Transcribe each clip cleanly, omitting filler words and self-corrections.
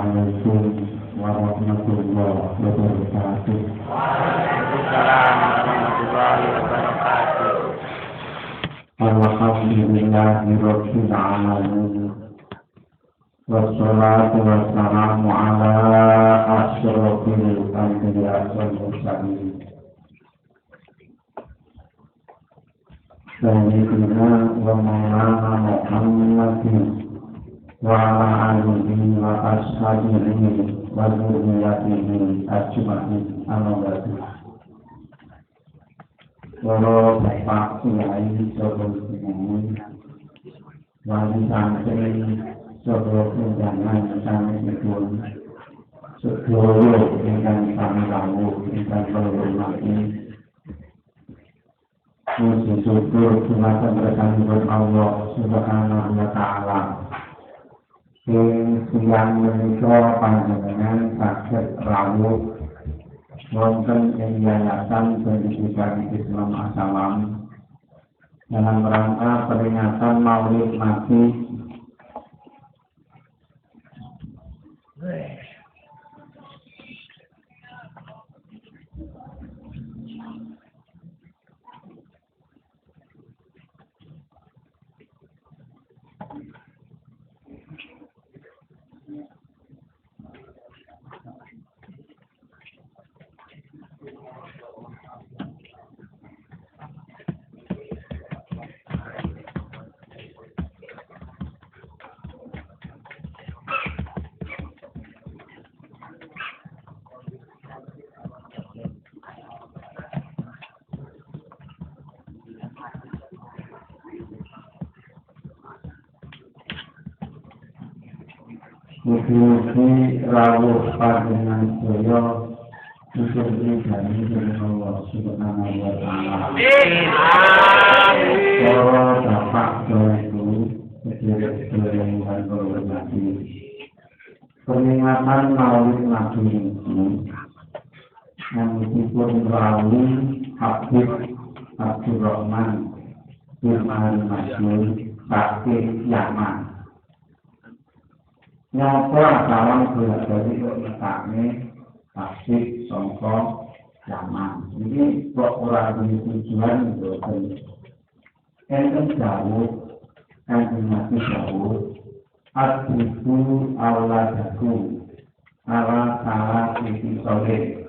Assalamualaikum warahmatullahi wabarakatuh. Waalaikumsalam warahmatullahi wabarakatuh. Alhamdulillahirabbil alamin. Wassalatu wassalamu ala asyrofil anbiya wal mursalin. Sayyidina wa maulana Muhammadin wa ala alihi wa ashabihi wa dzurriyyatihi ajmain. Amma ba'du. Para bapak kiai saha sedherek wali santri saha undangan sanèsipun sedaya ingkang sami rawuh ingkang kula hormati. Puji syukur dumateng kesanipun Allah Subhanahu wa taala. Ing siang menika panjenengan saged rawuh wonten ing Yayasan Pendidikan Islam Asalam dalam rangka peringatan Maulid Nabi mugi-mugi rawuh panjenengan sedaya untuk ridhani dening Allah Subhanahu wa taala. Amin. Para bapak ibu sedherek-sedherek ingkang kula hormati. Peringatan Maulid Nabi ini namipun Rawi Habib Abdurrahman bin Masyhur saking Yaman. Nyapa kawan bolak-balik kok metane tasik sangka Yaman. Ini kok ora duwe tujuan mboten. Enten dawuh kanjeng Nabi dawuh Adibu awladakum ala salah sisi soleh.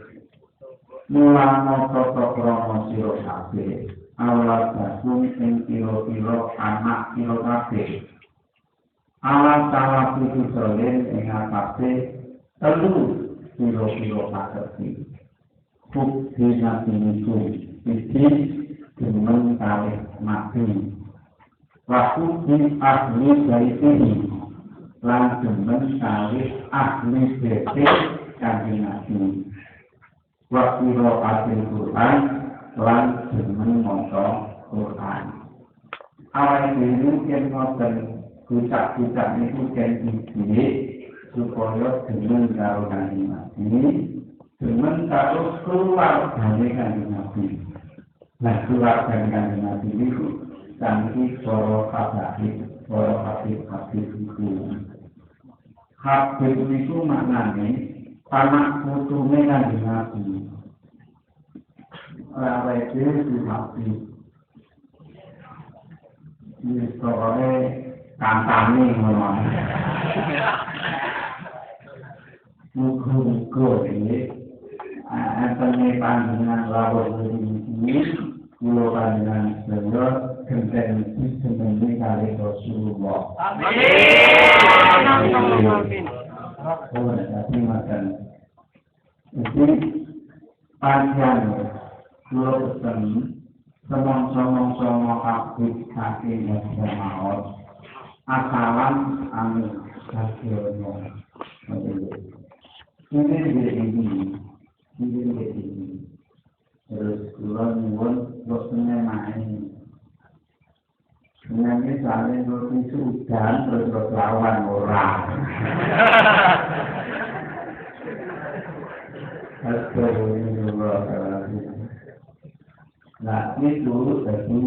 Mulana toto kromo siro kabeh awladakum ing piro-piro anak piro kabeh. Alat salah sisi soleh ing atase telu piro-piro kakerti. Bukti nabi itu iki demen kalih nabi. Waktu di ahli dari sini lan demen kalih ahli bete kanjeng nabi. Waktu rokatil Quran lan demen maca Quran. Awal dulu yang ngoten budak-budak itu kan dididik supaya dengan karo kanjeng Nabi, dengan karo keluargane kanjeng Nabi. Nah, keluargane kanjeng Nabi itu saniki para habib itu. Habib itu maknane anak putune kanjeng Nabi. Ora itu habib. Ini soalnya kampanye ngono. Muga-muga iki antene panjenengan rawuh iki kula panjenengan sedaya genten disembeli kali Rasulullah. Amin. Oh, tapi makan. Jadi panjang kula pesen semong-semong habis kaki yang maut. Asalan anu hasilnya ini terus keluar nyuwun bosannya main dengan misalnya roti sudan terus lawan orang nah itu jadi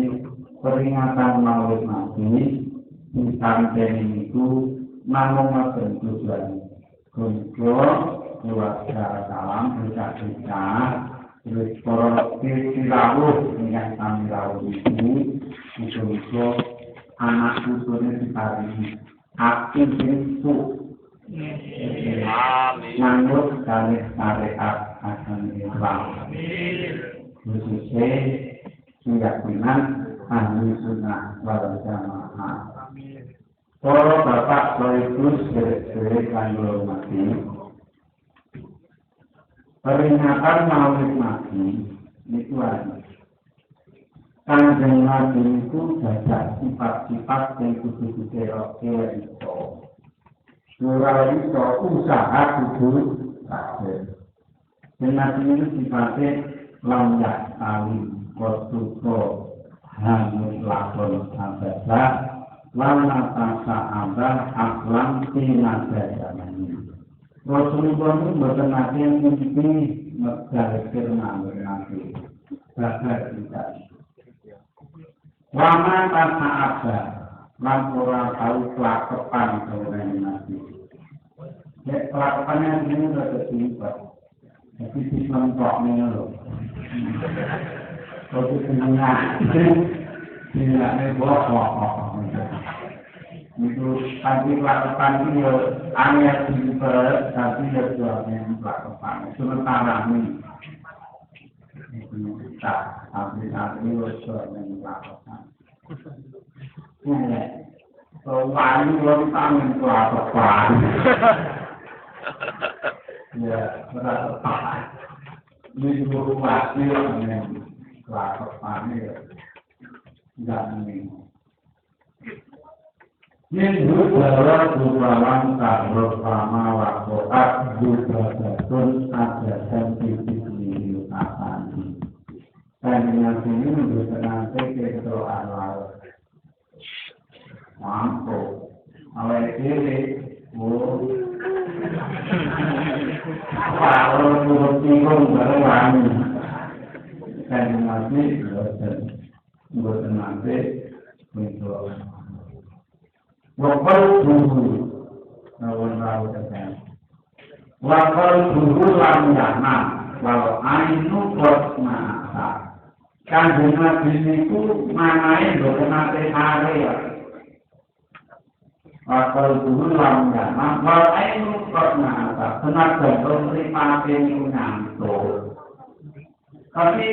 peringatan Maulid Nabi di samping itu namung ngoten tujuan keluarga salam berita-berita terus korupsi rawuh yang kami rawuh itu anak cucunya diparingi aktif itu menurut dari syariat agama Islam khususnya keyakinan ahli sunnah wal jamaah. Para bapak sekaligus sedherek kanggo mati. Peringatan Maulid Nabi itu ada. Kanjeng Nabi itu gajah sifat-sifat yang kudu diterapkan itu. Surah itu usaha kudu sakit. Nabi itu sifatnya lambat kali kostuko hangus lakon abada lana tasa abad aklam tinada jamani. Rasulullah itu bukan nabi yang mimpi menjadi firman nabi. Bagai kita. Lama tasa abad lampura tahu kelakepan kepada nabi. Kelakepannya ini sudah tersimpan. Tapi Islam kok loh. Kalau senengah, tidak bohong. Itu tadi lakukan itu aneh simple, tapi ya suami lakukan. Sementara ini kita tapi saat ini suami lakukan. Kalau wali belum tahu lakukan. Ya, lakukan. Ini guru wakil yang lakukan ya. Tidak ini. Ini adalah bukalan karut sama wakoat bukalatun ada sensitif di akan. Dan dengan ini menurut nanti keketuaan laut. Mampu. Awal kiri, kalau turut tinggung berwangi. Dan nanti buat nanti untuk wakal dulu, lawan terkait. Wakal dulu lamjana, walau ainu kosmasa. Kanjeng Nabi itu manai bukan nanti hari ya. Wakal dulu lamjana, walau ainu kosmasa. Tenaga penerima ini ngantuk. Tapi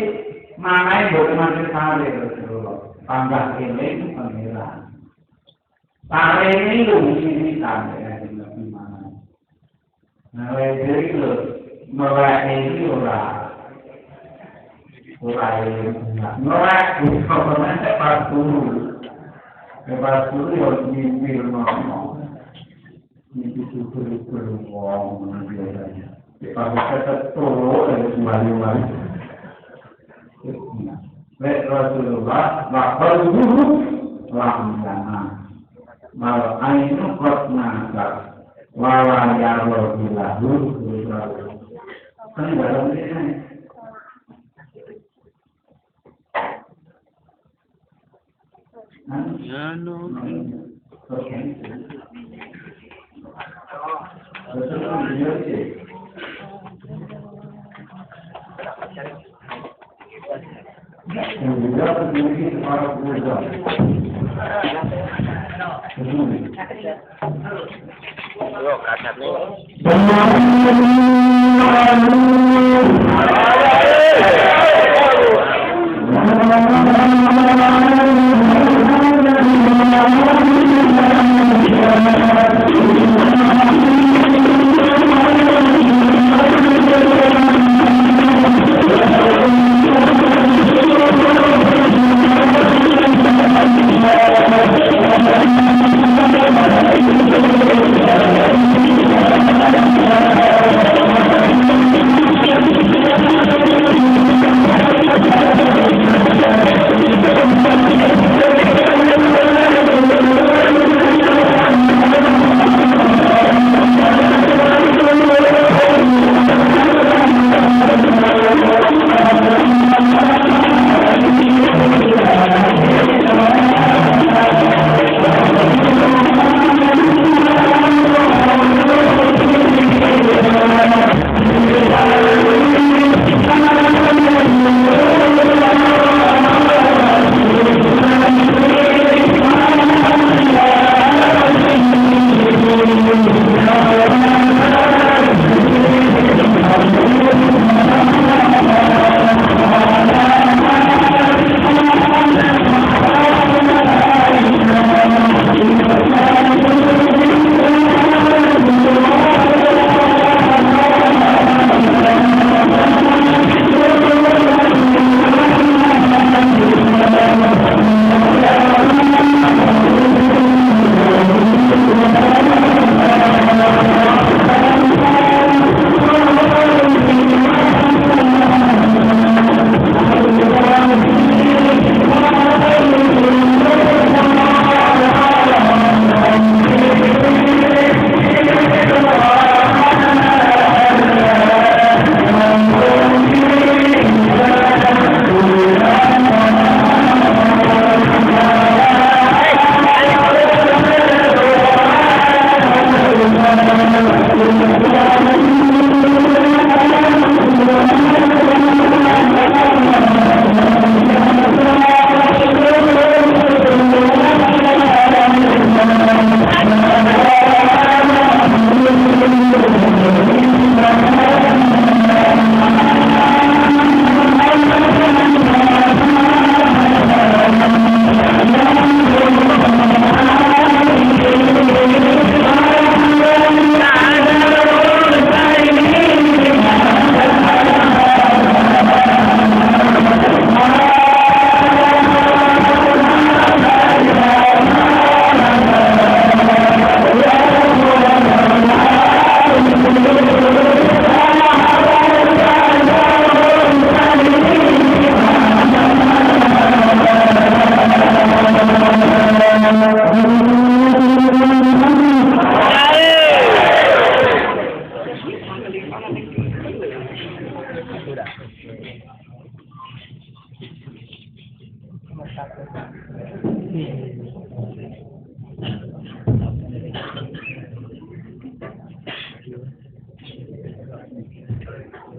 manai bukan nanti hari Rasulullah. Panggah ini pangeran. Hari ini lu ini sampai di mana? Nah, jadi lu mulai ini orang mulai bukan lepas dulu harus mimpi ngomong. Mimpi syukur ngomong biasanya. Kalau kita turun dari kembali. Rasulullah bakal dulu lamjana. Walau ainu kosmasa walau yaro bilahu kan dalam ini Yo, kacat nih.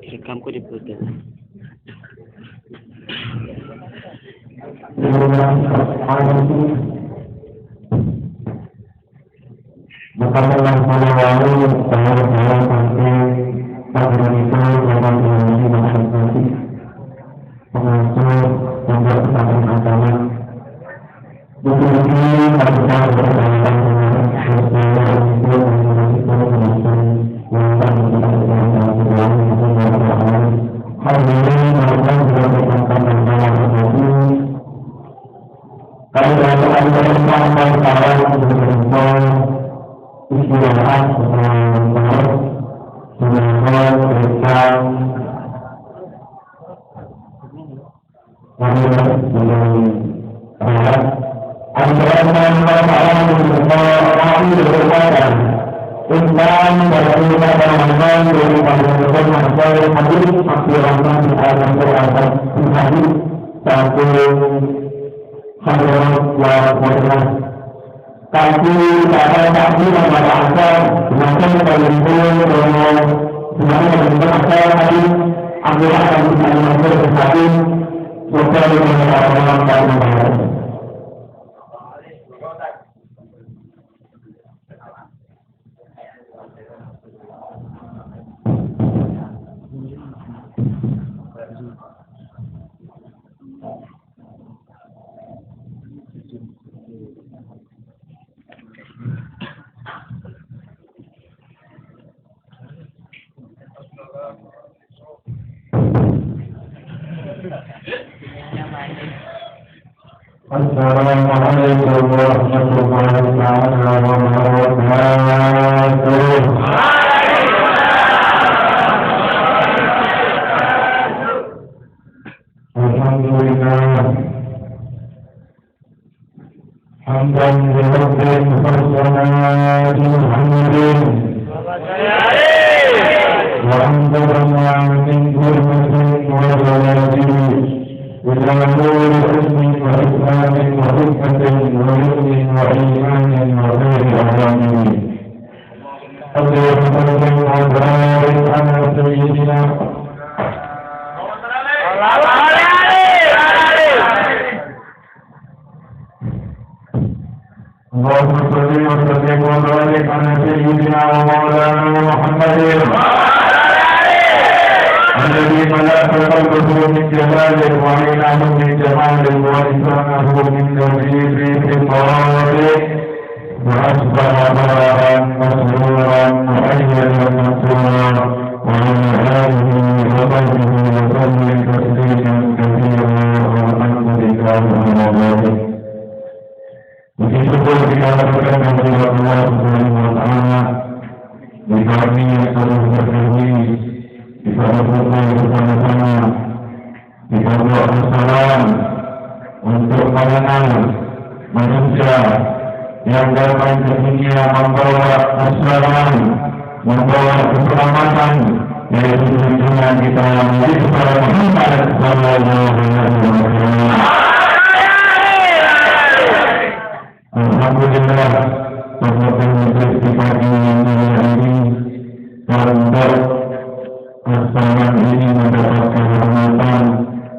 Rekamku di Bluetooth. Bukanlah pada lalu tahun-tahun sampai pada itu dapat menjadi masyarakat pengasuh untuk pesantren agama. Bukan ini harusnya berkaitan dengan sesuatu untuk menjadi pengasuh yang hal ini merupakan dilakukan dalam proses kalau ada sampai tahun berbentuk istirahat setelah semangat tentang antara masalah kami berkaitan tentang bagaimana Ramadan dari Ramadan sampai hadis akhirnya di alam berakhir hadis satu hadis wajah tapi pada kami membaca macam terlimpun dengan semakin membaca hadis akhirnya di alam berakhir bukan dengan orang lain. Assalamualaikum warahmatullahi wabarakatuh. Alhamdulillah. Hamdan lirabbil fassalati Muhammadin wa anzalna min hurmatin wa barakatuh. وجعلوا حسن وإسلام وحكمة ويمن وإيمان وخير أعلامين اللهم صل وبارك على سيدنا اللهم صل وسلم وبارك على سيدنا ومولانا محمد الذي ملأت قلبه من جلال وعينه من جمال ولسانه من نبيذ خطاب وأصبح برا مسرورا مؤيدا منصورا وعلى آله وصحبه وسلم تسليما كثيرا والحمد لله رب العالمين. Begitu pun dikatakan oleh Allah Subhanahu wa Ta'ala di kami yang telah berdiri kita berkumpul bersama-sama kita berdoa salam untuk mengenal manusia yang datang ke dunia membawa keselamatan, membawa keselamatan yaitu junjungan kita yang Nabi Muhammad sallallahu alaihi wasallam. Alhamdulillah, semoga di pagi ini untuk bersama ini mendapatkan rahmatan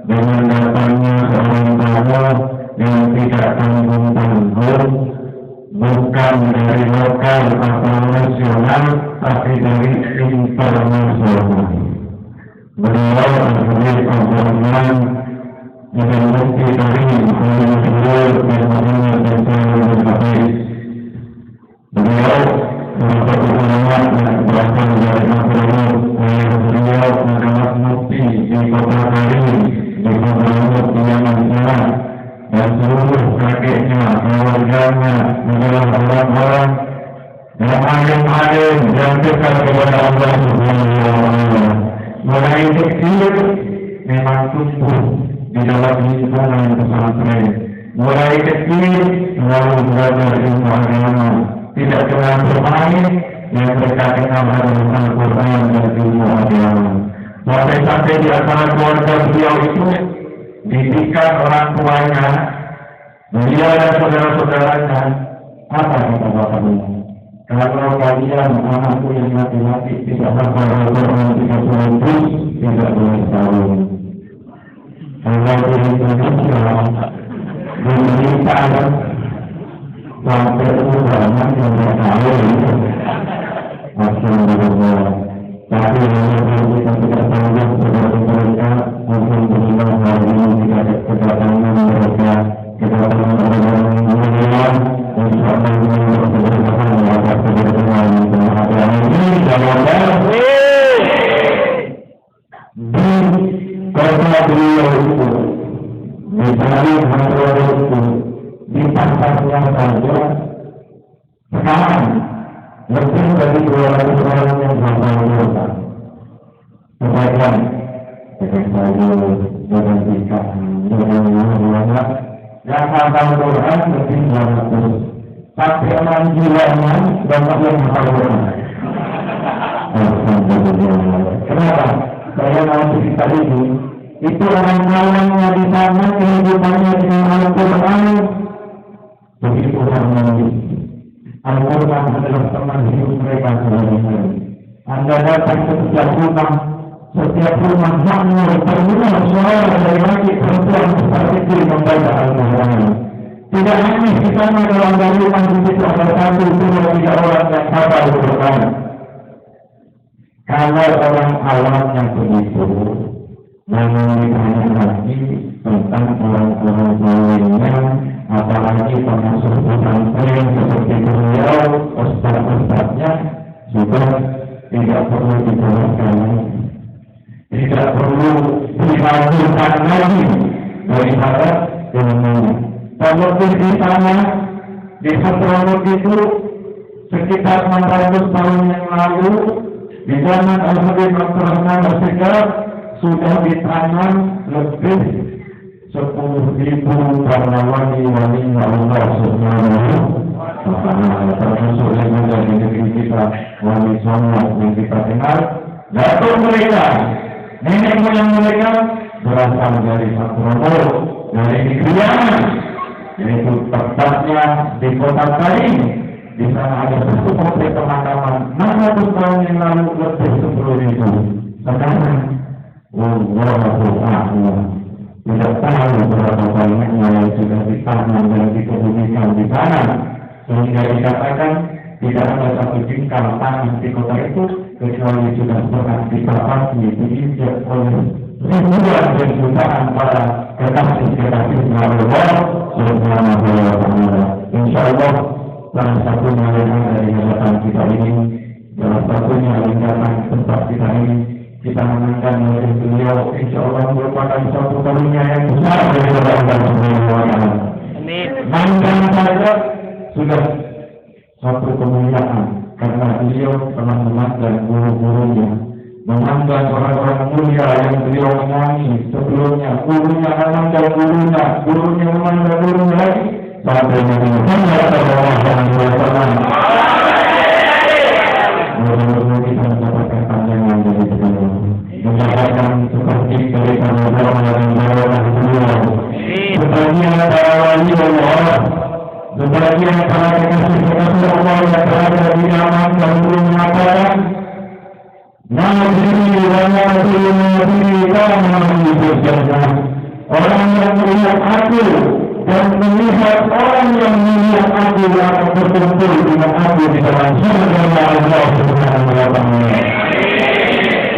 dengan datangnya seorang tamu yang tidak tanggung-tanggung, bukan dari lokal atau nasional, tapi dari internasional. Beliau adalah Al-Rahman dengan bukti dari Al-Masyur dan Muhammad dan Al-Habib. Beliau salah satu ulama yang berasal dari Masyur. Beliau adalah mufti di kota Bali, di kota Mufti Yaman Jalan, dan seluruh kakeknya, keluarganya adalah orang-orang yang alim-alim yang dekat kepada Allah Subhanahu wa Ta'ala. Mulai kecil memang tumbuh di dalam lingkungan pesantren. Mulai kecil selalu belajar ilmu agama, tidak pernah bermain yang berkaitan dengan Al-Quran dan ilmu agama. Sampai di antara keluarga beliau itu didikan orang tuanya, beliau dan saudara-saudaranya, apa kata bapak beliau? Kalau kalian anakku yang laki-laki tidak hafal Al-Quran 30 juz, tidak boleh tahu. Kalau di Indonesia diminta sampai ulama yang tidak tahu itu Alhamdulillah. Tapi yang kita tidak tahu seperti mereka Alhamdulillah hari ini tidak ada kedatangan mereka kedatangan orang-orang yang mulia insya Allah berkeberkahan atas keberkahan kebahagiaan ini dalam di kota beliau itu di hari itu di pasarnya saja sekarang lebih dari 200 orang yang berangkat kemudian dengan sayur, dengan ikan, dengan ulama yang hafal Quran lebih 200 tapi orang jiwanya banyak yang hafal Quran. Alhamdulillah. Kenapa? Saya mau cerita ini itu orang-orangnya di sana kehidupannya dengan Al-Quran begitu harmonis. Al-Quran adalah teman hidup mereka sehari-hari. Anda datang ke setiap rumah makmur terdengar suara dari laki perempuan seperti itu membaca Al-Quran. Tidak hanya di sana dalam rumah di situ ada 1, 2, 3 orang yang hafal Al-Quran. Kalau orang awamnya begitu, namun ditanya lagi tentang orang-orang lainnya, apalagi termasuk pesantren seperti beliau, ustaz-ustaznya juga tidak perlu dijelaskan lagi, tidak perlu diragukan lagi daripada ilmunya. Kalau di sana di Hadramut itu sekitar 600 tahun yang lalu di zaman Al-Habib Abdurrahman As-Sigaf sudah ditanam lebih 10.000 para wali-wali Allah Subhanahu wa Ta'ala, termasuk yang ada di negeri kita, wali songo yang kita kenal. Datuk mereka, nenek moyang mereka berasal dari Hadramut, dari Kriyaman, yaitu tepatnya di kota Karim. Di sana ada satu komplek pemakaman 600 tahun yang lalu lebih 10.000. Sekarang Wallahu a'lam. Tidak tahu berapa banyaknya yang sudah ditanam dan dikebumikan di sana, sehingga dikatakan tidak ada satu jengkal tanah di kota itu kecuali sudah pernah ditapaki, diinjak oleh ribuan dan jutaan para kekasih-kekasih Allah Subhanahu wa Ta'ala. Insya Allah salah satunya yang ada di hadapan kita ini, salah satunya yang datang tempat kita ini, kita menangkan oleh beliau, insya Allah merupakan suatu karunia yang besar dari Allah Subhanahu wa Ta'ala. Mangkan saja sudah satu kemuliaan karena beliau telah memandang guru-gurunya, memandang orang-orang mulia yang beliau menyanyi sebelumnya, gurunya memandang gurunya, gurunya memandang gurunya lagi sampai Nabi Muhammad SAW. Mudah-mudahan kita mendapatkan panjangan dari beliau, mendapatkan seperti cerita orang yang beliau beliau, sebagian para wali Allah, sebagian para kekasih-kekasih Allah yang berada di zaman dan belum mengatakan Nabi orang yang melihat aku dan melihat orang yang melihat aku akan berkumpul dengan aku di dalam surga Allah Subhanahu wa Ta'ala.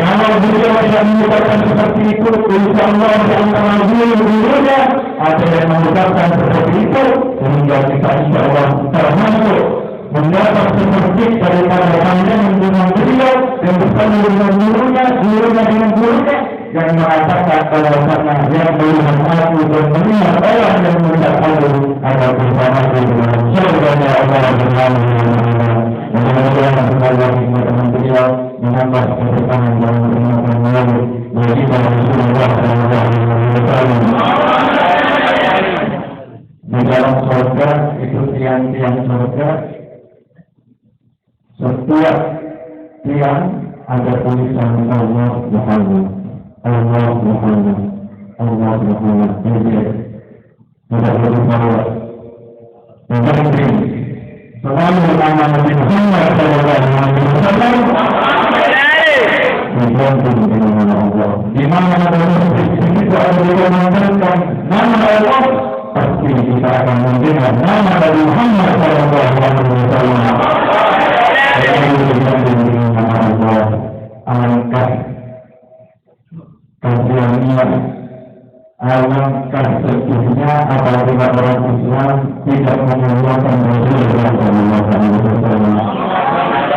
Kalau beliau yang mengucapkan seperti itu, insya Allah di antara gurunya ada yang mengucapkan seperti itu, sehingga kita insya Allah termasuk mendapat seperti daripada pandangan dengan beliau yang bersama dengan gurunya dengan gurunya yang mengatakan bahwa yang melihat aku dan melihat orang yang melihat aku ada bersama dengan surga Allah Subhanahu wa Ta'ala. Mudah-mudahan semoga teman beliau menambah keberkahan dalam umat lalu bagi Rasulullah SAW. Di dalam surga itu tiang-tiang surga, setiap tiang ada tulisan Allah Muhammad, Allah Muhammad, Allah Muhammad. Jadi tidak boleh salah. Jadi selalu nama Nabi Muhammad SAW dibantu dengan Allah. kita akan mendengar nama dari Muhammad sallallahu alaihi wasallam. Alangkah kasihannya, alangkah sedihnya apabila orang Islam tidak memuliakan Rasulullah sallallahu alaihi wasallam.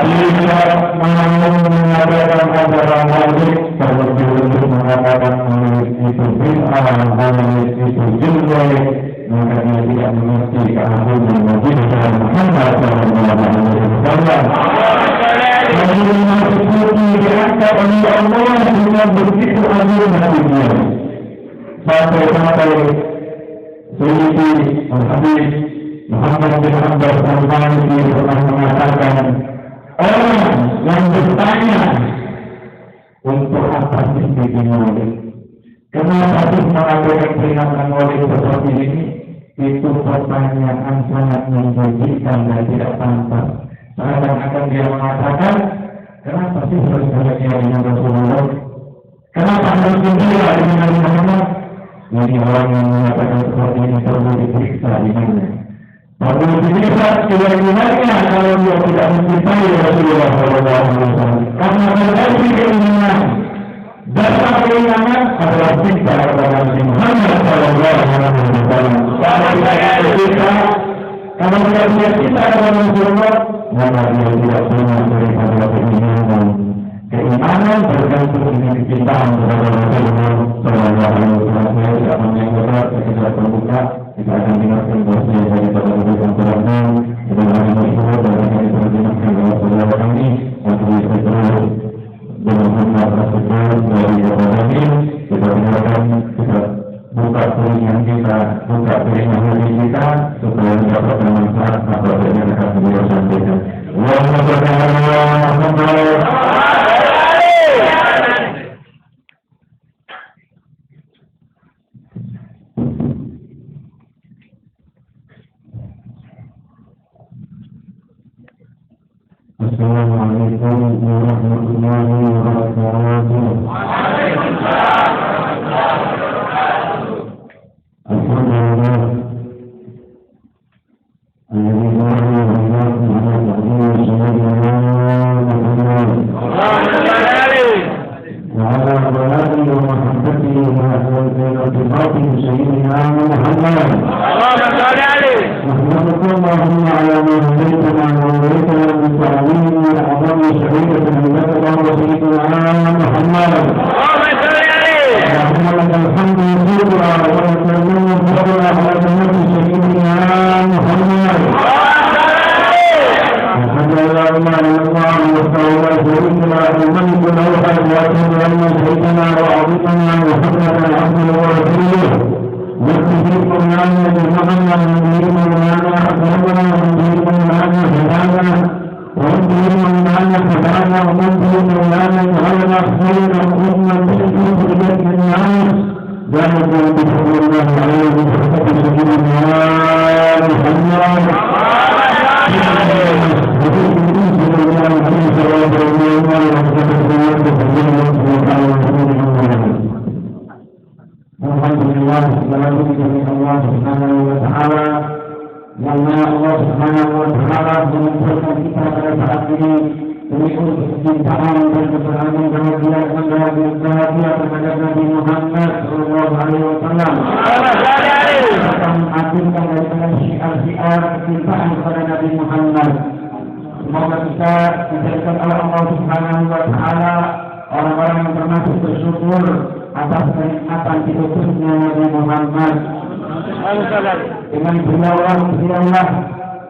Tidak mau mengadakan acara maulid terlebih untuk mengatakan maulid itu bid'ah, maulid itu jelek, maka dia tidak mengerti keagungan Nabi Muhammad sallallahu alaihi wasallam. Nabi seperti diangkat oleh Allah dengan begitu agung hatinya. Sampai Sayyidi Al-Habib Muhammad bin Abdul Al-Maliki pernah mengatakan, orang yang bertanya untuk apa sih bikin maulid, kenapa sih mengadakan peringatan maulid seperti ini, itu pertanyaan sangat menjijikkan dan tidak pantas. Seakan-akan dia mengatakan, kenapa sih harus bahagia dengan Rasulullah? Kenapa harus gembira dengan Nabi Muhammad? Jadi orang yang mengatakan seperti ini perlu diperiksa imannya. Perlu diperiksa keyakinannya kalau dia tidak mencintai Rasulullah SAW. Karena berarti keinginan, dasar keinginan adalah cinta kepada Nabi Muhammad SAW. Kalau tidak punya cinta kepada Rasulullah, maka dia tidak punya daripada keinginan. Keimanan bergantung dengan kecintaan kepada Rasulullah SAW. Saya tidak menyampaikan, saya tidak terbuka. Kita akan dengarkan bahasa daripada urusan Quran. Kita akan bersyukur dan akan diterjemahkan oleh saudara kami waktu itu terus dengan Muhammad Rasulullah dari Ibrahim. Kita dengarkan, kita buka telinga kita, buka telinga hati kita supaya mendapatkan manfaat apa yang akan beliau sampaikan. Assalamualaikum warahmatullahi wabarakatuh. Alhamdulillah. Semoga kita dijadikan oleh Allah Subhanahu wa Ta'ala orang-orang yang termasuk bersyukur atas kenikmatan diutusnya Nabi Muhammad. Dengan beliaulah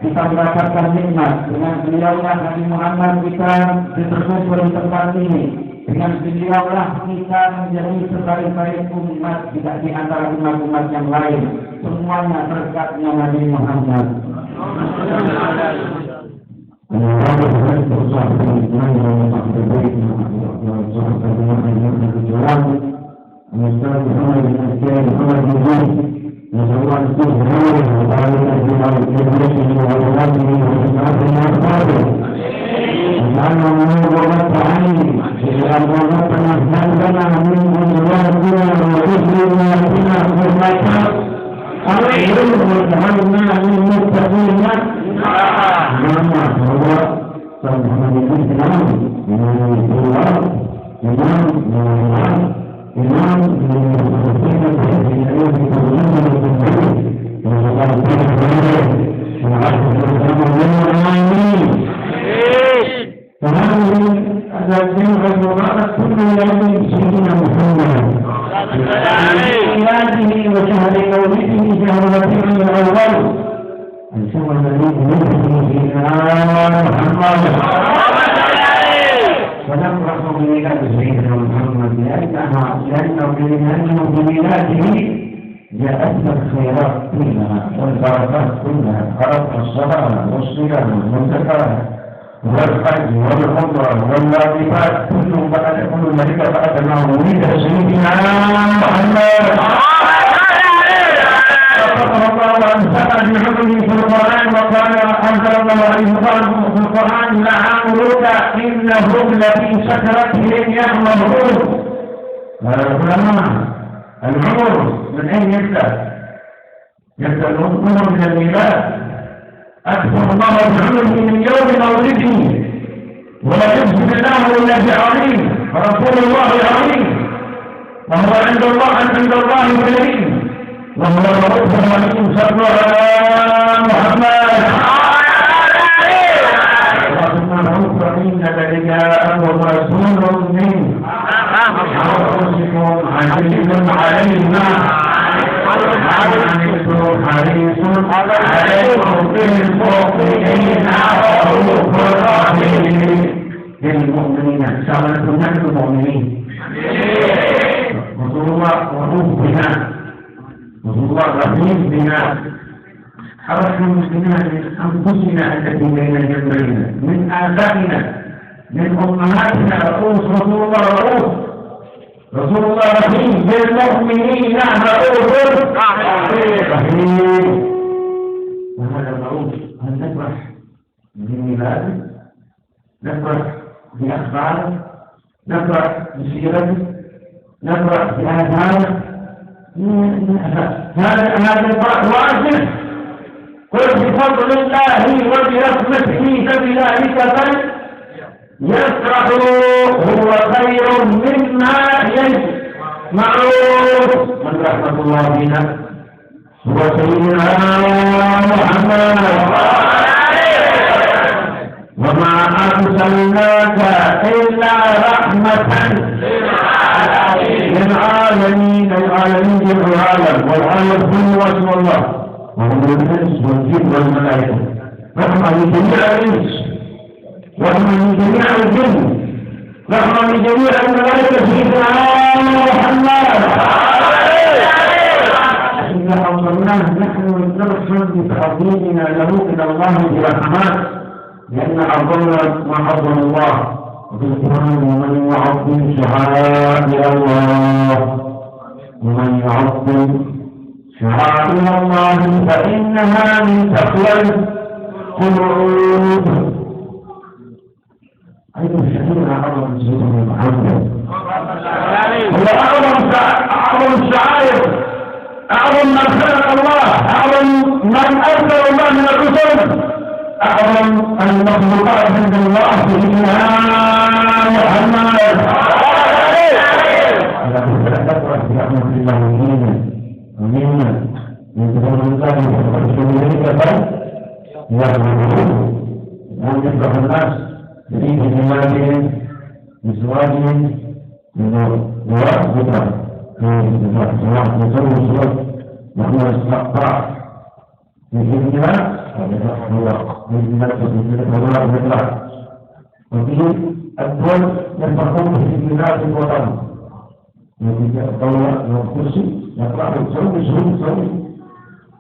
kita mendapatkan nikmat. Dengan beliaulah Nabi Muhammad kita bersyukur di tempat ini. Dengan beliaulah kita menjadi sebaik-baik umat, tidak di antara umat-umat yang lain. Semuanya berkatnya Nabi Muhammad. اجعلنا للمتقين إماما هو محمد الإسلام إمام الله إمام إمام فهذه الجمعة وراءت كل يوم سيدنا محمد ميلاده وشهر مولده شهر ربيع الأول الشهر الذي يمكن فيها محمد ونفرح بميلاد سيدنا محمد لأنه بميلاده جاءت الخيرات كلها والبركات كلها خلق الصلاة والصيام والزكاة والحج والعمرة والواجبات كل ذلك بعد ما ولد سيدنا محمد فقال الله عن سأل بعمره في القرآن وقال أنزل الله عليه في القرآن لعمرك إنهم لفي سكرتهم يعمهون. العلماء العمر من أين يبدأ؟ يبدأ العمر من الميلاد. أكثر الله بعمره من يوم مولده ولا يجزي الله إلا بعظيم فرسول الله عظيم وهو عند الله كريم وهو الرؤوف الرحيم صلى على محمد وسبحانه فإنك جاءهم رسول من أنفسكم عزيز علينا حريص عليكم بالمؤمنين رؤوف رحيم للمؤمنين سواء نحن المؤمنين رسول الله رؤوف بنا رسول الله رحيم بنا حرصنا بنا من أنفسنا التي بين جنبينا من آبائنا من أمهاتنا رؤوف رسول الله رسول الله رحيم بالمؤمنين رؤوف رحيم. وهذا الرؤوف هل نفرح بميلاده؟ نفرح بأخباره؟ نفرح بسيرته؟ نفرح بآثاره؟ هذا الفرح واجب. قل بفضل الله وبرحمته فبذلك يفرح هو خير مما يجمعون. من رحمة الله بنا هو سيدنا محمد وما أرسلناك إلا رحمة للعالمين العالمين العالم والعالم كله اسم الله وهم الإنس والجن والملائكة رحمة لجميع الإنس ورحمة لجميع الجن رحمة لجميع الملائكة سيدنا محمد إذا أوصلناه نحن نرسل بتعظيمنا له إلى الله برحمات لأن عظمنا ما عظم الله وفي القرآن ومن يعظم شعائر الله ومن يعظم شعائر الله فإنها من تقوى القلوب. أيضا شهدنا عظم سيدنا محمد هو أعظم الشعائر أعظم من خلق الله أعظم من أرسل الله من الرسل أعظم المخلوقات عند الله سيدنا محمد. فلا تفرح برحمة الله ومنا من تكون الله ورسول إليك بل يرحمه وأن يفرح الناس في جمالهم بزواجهم من وراء ذكر في الصلاة نسوي الصلاة نحن نستطاع من الجنة من الله نطلع وفي الدول ينفقون في بلاد الوطن وفي الدولة والكرسي يطلع يسوي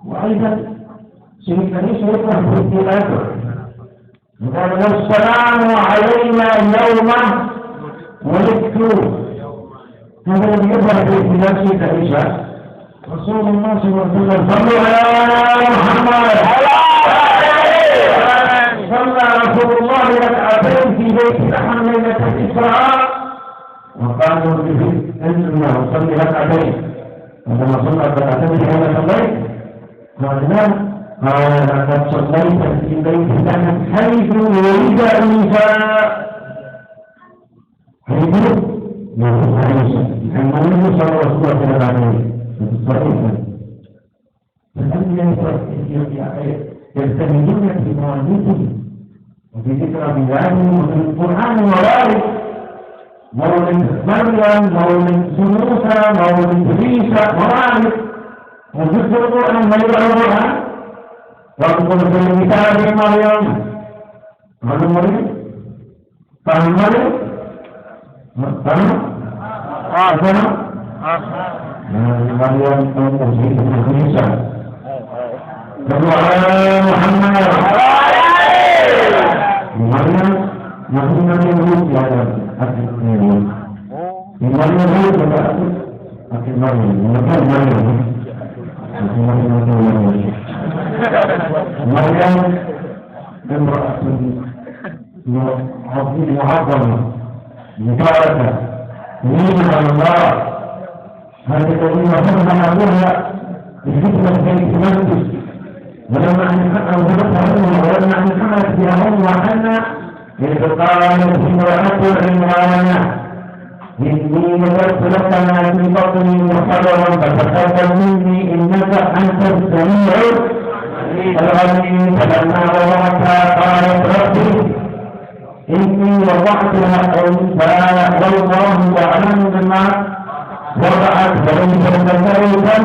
وأيضا سيدنا يطلع في البلاد وقال والسلام علينا اليوم ولدت. هذا الذي يظهر في بلاد سيدنا عيسى رسول الله صلى الله عليه وسلم صلوا على محمد صلى رسول الله ركعتين في بيت لحم ليلة الإسراء وقالوا به انزلنا وصلي ركعتين. عندما صلى ركعتين في هذا البيت Karena akan selesai dan cintai dengan haifu wajah Isa. Haifu wajah Isa. Yang mana salah Rasulullah SAW. Seperti itu. Tetapi yang terhidupnya di bawah itu. Begitu telah bilang menurut Quran waris. Maulid Maryam, Maulid Musa, Maulid Isa, waris. Menurut Quran Al-Quran. Waktu berbicara di Maryam, Maryam, paham Maryam? Paham? Apa? Maryam itu Isa. Kedua Muhammad. Maryam, Nabi Muhammad ada akhirnya. Maryam itu juga akhirnya. Maryam امرأة معظمة مباركة نعمة الله هذه الكلمة هم أبوها بفتنة بيت المقدس ولما أن ولما أن حملت بها وحنا إذ قالت امرأة عمران إني نذرت لك ما في بطني محررا فتقبل مني إنك أنت السميع العليم. فلما وضعتها قالت ربي إني وضعتها أنثى والله يعلم بما وضعت وليس ذكرا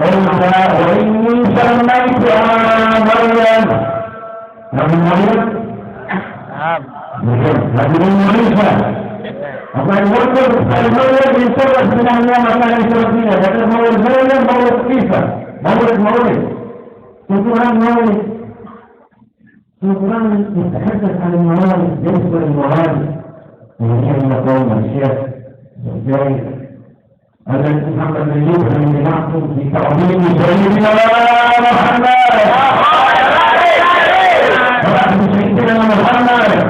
أنثى وإني سميتها مريم. مريم هذه عيسى. Apa yang muncul dari Maulid itu sebenarnya makanan sepertinya. Jadi Maulid Maulid Isa, Maulid. Tujuan Maulid. Tujuan يتحدث عن الموالد يذكر الموالد. ويجب يقول الشيخ الجاي الذي محمد بن يوسف من معكم في تعظيم سيدنا محمد. سيدنا محمد.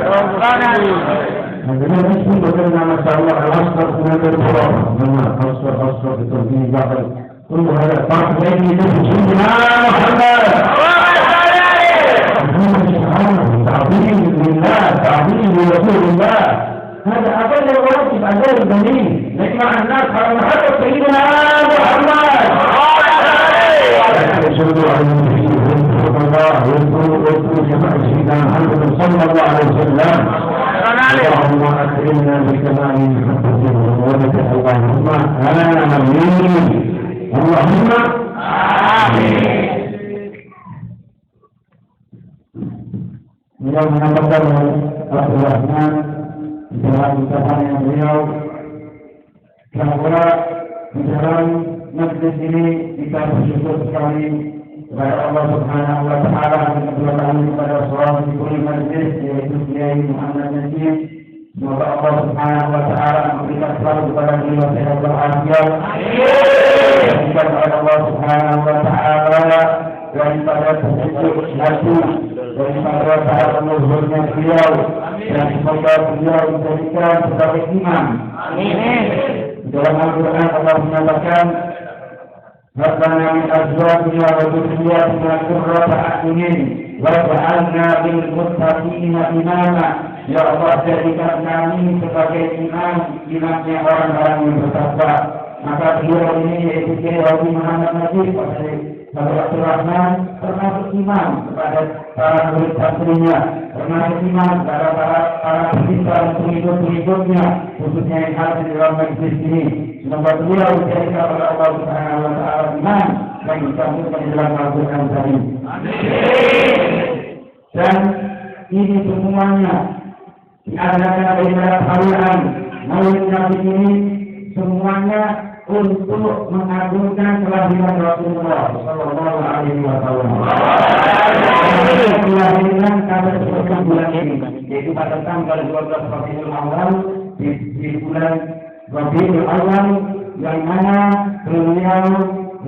Jadi mesti bagaimana masalah al-asrar dengan al-qur'an. Nama asrar itu dijaga. Kullu hada ta'ala itu Sayyidina Muhammad. تعظيم لله تعظيم لرسول الله. هذا أقل واجب على الجميع. نجمع الناس على محبة سيدنا محمد. أشهد أن الله يذكر جماعة سيدنا محمد صلى الله عليه وسلم. اللهم أكرمنا بكمال محبته ومحبته. اللهم آمين. اللهم آمين. Beliau menambahkan Abdul Rahman di dalam ucapannya beliau, kira-kira di dalam majlis ini kita bersyukur sekali kepada Allah Subhanahu wa Ta'ala dan kedua kali kepada seorang di majlis yaitu Kiai Muhammad Najib. Semoga Allah Subhanahu wa Ta'ala memberikan selalu kepada beliau sehat walafiat. Amin. Kepada Allah Subhanahu wa Ta'ala daripada petunjuk hati, daripada para penuhurnya beliau, dan semoga beliau dijadikan sebagai imam. Amin. Dalam Al-Quran Allah menyatakan, Rabbana min azwajina wa dhurriyyatina qurrata a'yunin waj'alna lil muttaqina imama. Ya Allah, jadikan kami sebagai imamnya orang-orang yang bertakwa. Maka beliau ini yaitu Kiai Muhammad Najib Abdul Rahman termasuk imam kepada para murid santrinya, termasuk imam kepada para pecinta dan pengikut-pengikutnya, khususnya yang hadir di dalam majlis ini. Semoga beliau dijadikan oleh Allah Subhanahu wa Ta'ala imam yang disampaikan di dalam Al-Quran tadi. Dan ini semuanya diadakan daripada perayaan Maulid Nabi ini semuanya untuk mengagungkan kelahiran Rasulullah Sallallahu Alaihi Wasallam. Kelahiran pada bulan ini, yaitu pada tanggal 12 Rabiul Awal di bulan Rabiul Awal, yang mana beliau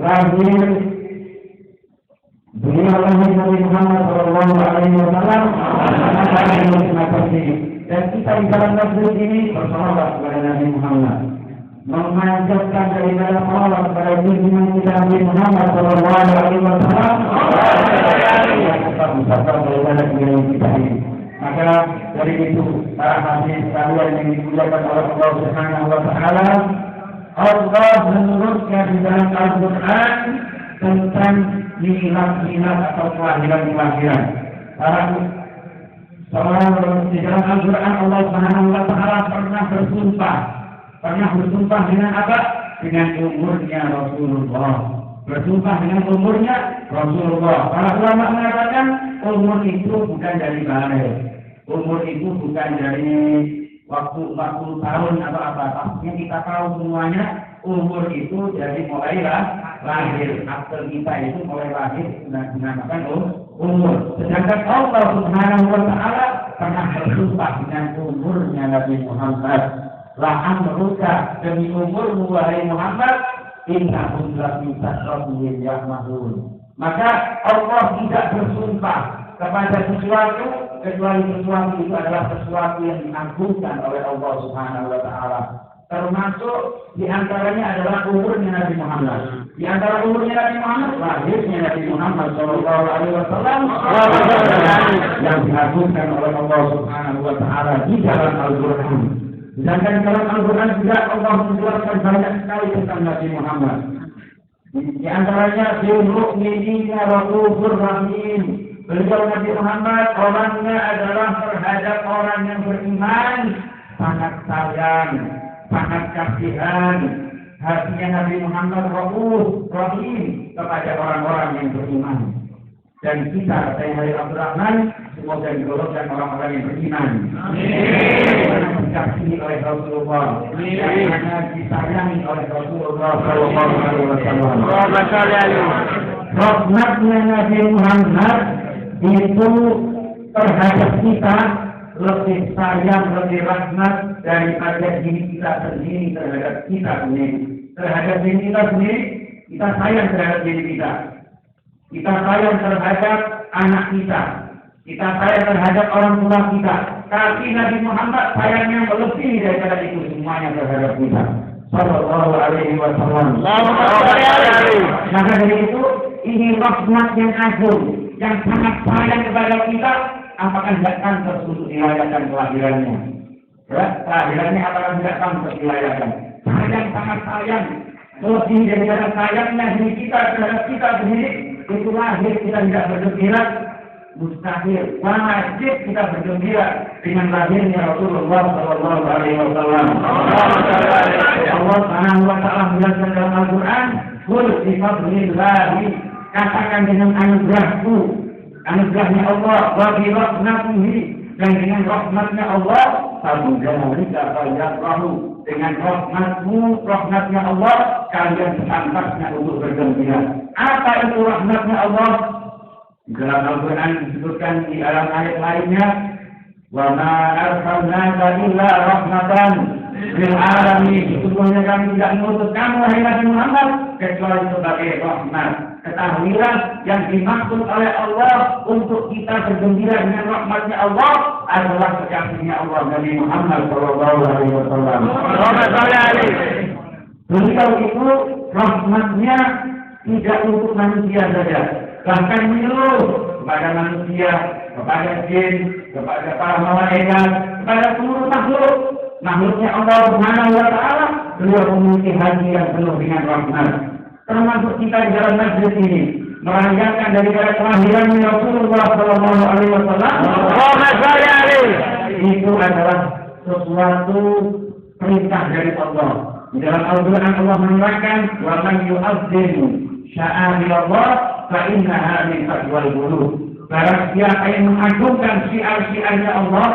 lahir Nabi Muhammad Sallallahu Alaihi Wasallam dan kita di dalam majlis ini bersalawat kepada Nabi Muhammad. memanjatkan daripada Allah kepada junjungan kita Nabi Muhammad sallallahu alaihi wasallam yang tetap bersabda daripada diri kita ini. Maka dari itu para hadirin sekalian yang dimuliakan oleh Allah Subhanahu wa taala, Allah menurunkan di dalam Al-Qur'an tentang milah-milah atau kelahiran-kelahiran. Di dalam Al-Quran Allah Subhanahu wa taala pernah bersumpah dengan apa? Dengan umurnya Rasulullah. Bersumpah dengan umurnya Rasulullah. Para ulama mengatakan umur itu bukan dari lahir. Umur itu bukan dari waktu 40 tahun atau apa. Pastinya kita tahu semuanya umur itu dari mulai lahir. Akte kita itu mulai lahir dinamakan umur. Sedangkan Allah Subhanahu wa taala pernah bersumpah dengan umurnya Nabi Muhammad. La amruka, demi umurmu wahai Muhammad, innahum la fi tasawwurin ya'mahun. Maka Allah tidak bersumpah kepada sesuatu kecuali sesuatu itu adalah sesuatu yang diagungkan oleh Allah Subhanahu wa taala. Termasuk di antaranya adalah umurnya Nabi Muhammad. Di antara umurnya Nabi Muhammad, lahirnya Nabi Muhammad sallallahu alaihi wasallam yang diagungkan oleh Allah Subhanahu wa taala di dalam Al-Qur'an. Sedangkan dalam Al-Quran juga Allah menjelaskan banyak sekali tentang Nabi Muhammad. Di antaranya Al-Mu'minina Rasulur Rahim. Beliau Nabi Muhammad orangnya adalah terhadap orang yang beriman sangat sayang, sangat kasihan. Hatinya Nabi Muhammad Rasul Rahim kepada orang-orang yang beriman. Dan kita, saya Hari Abdurrahman, semoga digolongkan orang-orang yang beriman. Karena dikasihi oleh Rasulullah, karena disayangi oleh Rasulullah sallallahu alaihi wasallam. Rahmatnya Nabi Muhammad itu terhadap kita lebih sayang, lebih rahmat daripada diri kita sendiri terhadap kita sendiri. Terhadap diri kita sendiri, kita sayang terhadap diri kita. Kita sayang terhadap anak kita. Kita sayang terhadap orang tua kita. Tapi Nabi Muhammad sayangnya melebihi daripada itu semuanya terhadap kita. Sallallahu alaihi wasallam. Maka dari itu, ini rahmat yang agung, yang sangat sayang kepada kita. Apakah tidak pantas untuk dirayakan kelahirannya? Ya, kelahirannya apakah tidak pantas dirayakan? Sayang, sangat sayang. Lebih daripada sayangnya diri kita terhadap kita sendiri. Itu lahir kita tidak bergembira, mustahil. Wajib kita bergembira dengan lahirnya Rasulullah sallallahu alaihi wasallam. Allah Subhanahu wa taala menjelaskan dalam Al-Qur'an, "Qul bi fadlillah", katakan dengan anugerahku, anugerahnya Allah, wa bi rahmatihi, dan dengan rahmatnya Allah, fabidzalika falyafrahu, dengan rahmatmu, rahmatnya Allah, kalian sepantasnya untuk bergembira. Apa itu rahmatnya Allah? Dalam Al-Quran disebutkan di dalam ayat lainnya, wa ma arsalnaka illa rahmatan lil alamin. Sesungguhnya kami tidak mengutus kamu wahai Nabi Muhammad kecuali sebagai rahmat. Ketahuilah yang dimaksud oleh Allah untuk kita bergembira dengan rahmatnya Allah adalah kekasihnya Allah Nabi Muhammad sallallahu alaihi wasallam. Beliau itu rahmatnya tidak untuk manusia saja, bahkan menyeluruh kepada manusia, kepada jin, kepada para malaikat, kepada seluruh makhluknya Allah Subhanahu wa taala. Beliau memiliki hati yang penuh dengan rahmat. Termasuk kita di dalam majlis ini merayakan daripada kelahiran Rasulullah sallallahu alaihi wasallam. Itu adalah sesuatu perintah dari Allah. Di dalam Al-Quran Allah menerangkan, wa man yu'azzim sya'airallah fa innaha min taqwal qulub. Barang siapa yang mengagungkan syiar-syiarnya Allah,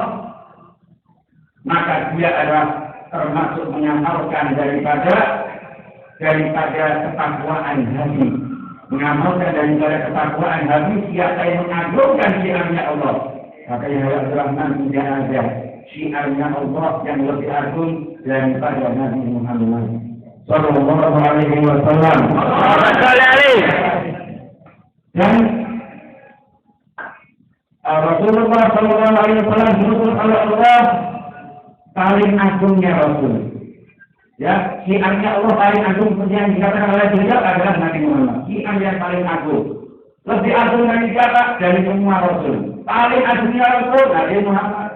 maka dia adalah termasuk mengamalkan daripada ketakwaan hati. Mengamalkan daripada ketakwaan hati siapa yang mengagungkan syiarnya Allah. Maka yang Rahman tidak ada syiarnya Allah yang lebih agung daripada Nabi Muhammad sallallahu alaihi wasallam. Dan Rasulullah sallallahu alaihi wasallam disebut oleh Allah paling agungnya Rasul. Ya, syiarnya Allah paling agung seperti yang dikatakan oleh beliau adalah Nabi Muhammad. Syiar yang paling agung. Lebih agung dari siapa? Dari semua Rasul. Paling agungnya Rasul Nabi Muhammad.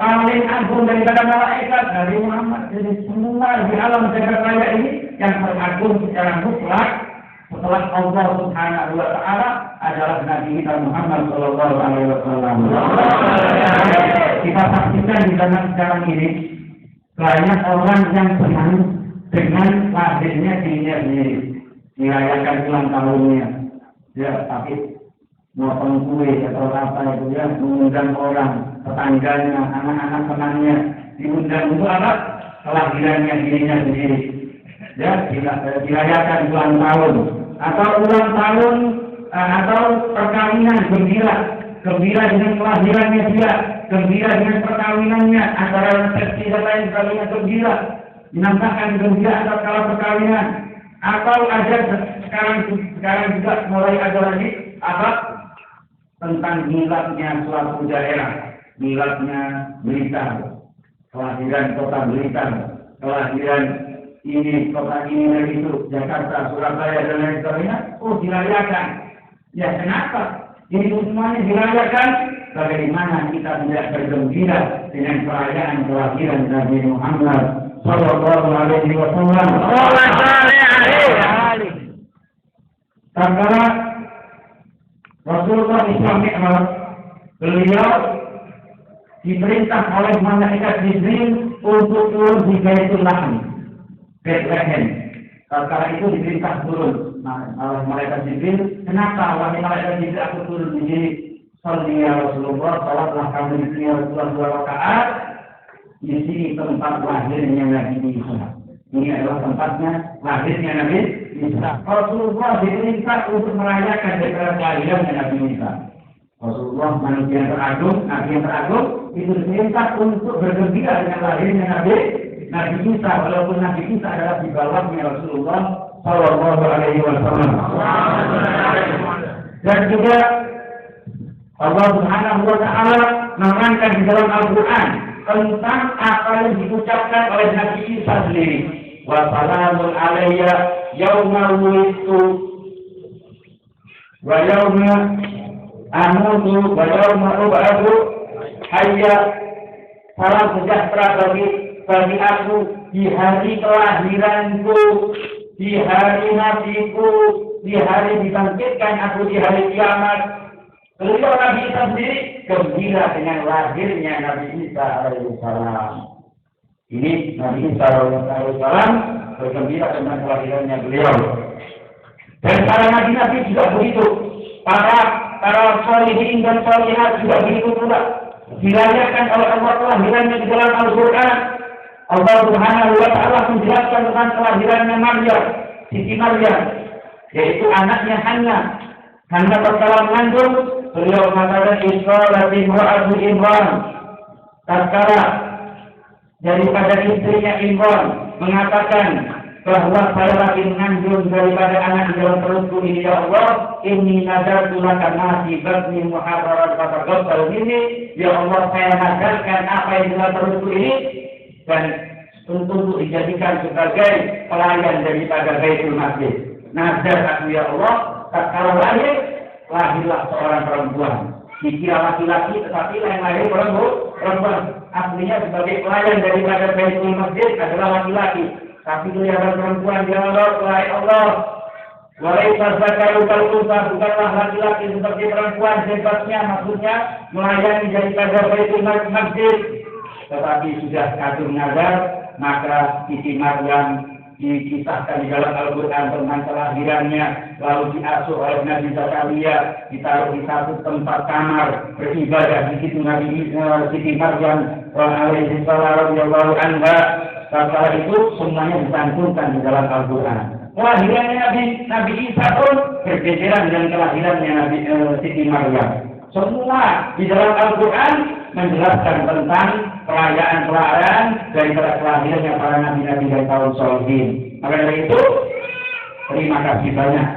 Paling agung daripada malaikat Nabi Muhammad. Jadi semua di alam jagat raya ini yang teragung secara mutlak setelah Allah Subhanahu wa Ta'ala adalah Nabi kita Muhammad Sallallahu Alaihi Wasallam. Kita saksikan di zaman sekarang ini banyak orang yang senang dengan lahirnya dirinya sendiri, dirayakan ulang tahunnya, ya tapi motong kue atau apa itu ya, mengundang orang, tetangganya, anak-anak temannya, diundang untuk apa? Kelahirannya dirinya sendiri, ya dirayakan ulang tahun atau ulang tahun atau perkawinan gembira dengan kelahirannya dia. Gembira dengan perkawinannya, antara resepsi dan lain sebagainya gembira, menambahkan gembira atas kala perkawinan, atau ada sekarang juga mulai ada lagi apa tentang miladnya suatu daerah, miladnya Blitar, kelahiran kota Blitar, kelahiran ini kota ini dan itu, Jakarta, Surabaya dan lain sebagainya, dirayakan. Ya kenapa? Ini semuanya dirayakan. Bagaimana kita tidak bergembira dengan perayaan kelahiran Nabi Muhammad Sallallahu Alaihi Wasallam? Tatkala Rasulullah SAW beliau diperintah oleh malaikat Jibril untuk turun di Baitul Lahm, Bethlehem. Tatkala itu diperintah turun oleh malaikat Jibril. Kenapa wahai malaikat Jibril aku turun di sini? Salli ya Rasulullah, salatlah kamu di sini Rasulullah 2 rakaat. Di sini tempat lahirnya Nabi Isa. Ini adalah tempatnya lahirnya Nabi Isa. Rasulullah diperintah untuk merayakan deklarasi kelahiran Nabi Isa. Rasulullah manusia yang teragung, Nabi yang teragung, itu diperintah untuk bergembira dengan lahirnya Nabi Isa. Walaupun Nabi Isa adalah di bawahnya Rasulullah Sallallahu Alaihi Wasallam. Dan juga Allah Subhanahu wa Ta'ala menerangkan di dalam Al-Quran tentang apa yang diucapkan oleh Nabi Isa sendiri. Wa salamun alayya yawma wulidtu wa yawma amutu wa yawma ub'atsu hayya. Salam sejahtera bagi aku di hari kelahiranku, di hari matiku, di hari dibangkitkan aku di hari kiamat. Beliau Nabi Isa sendiri gembira dengan lahirnya Nabi Isa alaihissalam. Ini Nabi Isa alaihissalam bergembira dengan kelahirannya beliau. Dan para nabi-nabi juga begitu. Para sholihin dan sholihat juga begitu pula. Dirayakan oleh Allah kelahirannya di dalam Al-Quran. Allah Subhanahu wa Ta'ala menjelaskan tentang kelahirannya Maryam, Siti Maryam, yaitu anaknya Hannah. Hannah tatkala mengandung, beliau mengatakan Isra imra'atu Imran. Tatkala daripada istrinya Imran mengatakan bahwa saya lagi mengandung daripada anak di dalam perutku ini, ya Allah, inni nadartu laka ma fi batni muharraran fataqabbal minni. Ya Allah, saya nadarkan apa yang di dalam perutku ini dan untuk dijadikan sebagai pelayan daripada Baitul Maqdis. Nadar aku ya Allah, tatkala lahirlah seorang perempuan. Dikira laki-laki tetapi yang lahir perempuan. Aslinya sebagai pelayan daripada Baitul Maqdis adalah laki-laki. Tapi kelihatan perempuan dia Allah. Walaupun zakaru kal-unsa, bukanlah laki-laki seperti perempuan, hebatnya maksudnya melayani daripada Baitul Maqdis. Tetapi sudah kagum nazar, maka Siti Maryam dikisahkan di dalam Al-Quran tentang kelahirannya, lalu diasuh oleh Nabi Zakaria, ditaruh di satu tempat kamar beribadah di situ Nabi Siti Maryam radhiyallahu anha. Setelah itu semuanya disantumkan di dalam Al-Quran. Kelahirannya Nabi Isa pun berbeda dengan kelahirannya Nabi Siti Maryam. Semua di dalam Al-Quran menjelaskan tentang perayaan dari kelahirannya para nabi-nabi dan kaum sholihin. Maka dari itu, terima kasih banyak.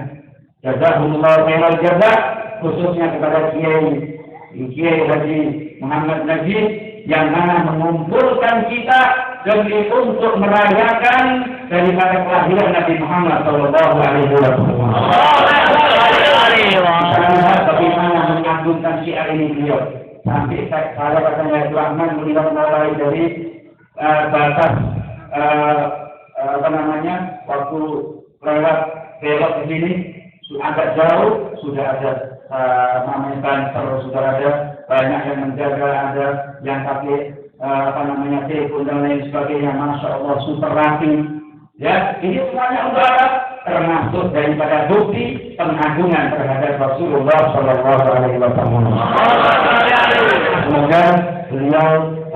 Jazakumullah khairal jazaa, khususnya kepada Kiai Haji Muhammad Najib yang mana mengumpulkan kita demi untuk merayakan daripada kelahiran Nabi Muhammad Sallallahu Alaihi Wasallam. Bagaimana mengagungkan syiar ini beliau. Sampai saya katanya Rahman melihat mulai dari batas waktu lewat belok ke sini agak jauh sudah ada namanya kantor, sudah ada banyak yang menjaga, ada yang pakai telepon dan lain sebagainya. Masya Allah super rapi. Ya, ini semuanya udara termasuk daripada bukti pengagungan terhadap Rasulullah Sallallahu Alaihi Wasallam. Semoga beliau,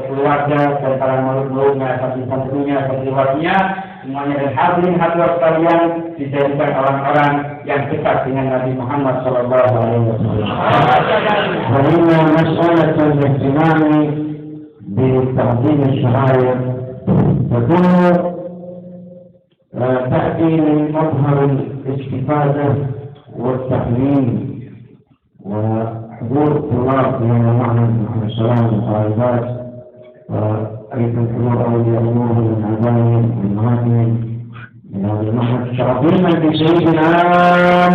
keluarga dan para makhluk-makhluknya, santri-santrinya, santriwatinya, semuanya dan hadirin hadirat sekalian dijadikan orang-orang yang dekat dengan Nabi Muhammad Sallallahu Alaihi Wasallam. Karena masalah al-ihtimam بتعظيم الشعائر تكون تأتي من مظهر الاستفادة والتحليل وحضور الطلاب من معنى السلام والطالبات وأيضا حضور أولياء الله من عبادهم من مهاتهم من هذا المعهد شرفينا بسيدنا